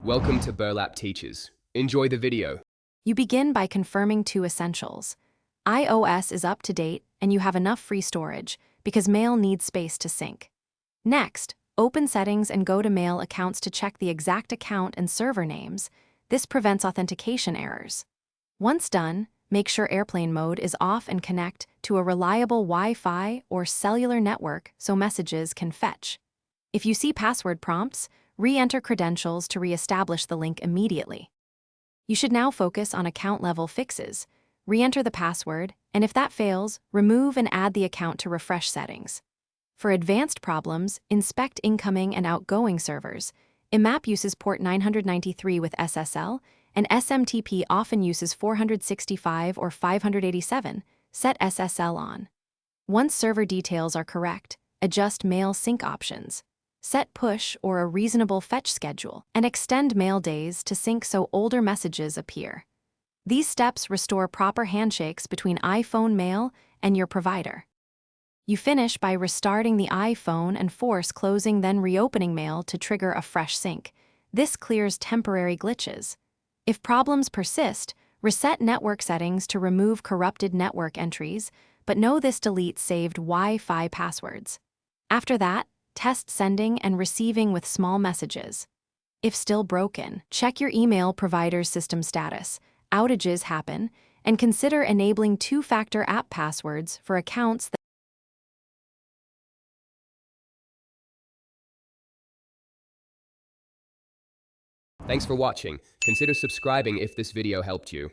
Welcome to Burlap Teachers. Enjoy the video. You begin by confirming two essentials. iOS is up to date and you have enough free storage because Mail needs space to sync. Next, open Settings and go to Mail accounts to check the exact account and server names. This prevents authentication errors. Once done, make sure airplane mode is off and connect to a reliable Wi-Fi or cellular network so messages can fetch. If you see password prompts, re-enter credentials to re-establish the link immediately. You should now focus on account-level fixes. Re-enter the password, and if that fails, remove and add the account to refresh settings. For advanced problems, inspect incoming and outgoing servers. IMAP uses port 993 with SSL, and SMTP often uses 465 or 587. Set SSL on. Once server details are correct, adjust Mail sync options. Set push or a reasonable fetch schedule, and extend mail days to sync so older messages appear. These steps restore proper handshakes between iPhone Mail and your provider. You finish by restarting the iPhone and force closing then reopening Mail to trigger a fresh sync. This clears temporary glitches. If problems persist, reset network settings to remove corrupted network entries, but know this deletes saved Wi-Fi passwords. After that, test sending and receiving with small messages. If still broken, check your email provider's system status. Outages happen, and consider enabling two-factor app passwords for accounts that Thanks for watching. Consider subscribing if this video helped you.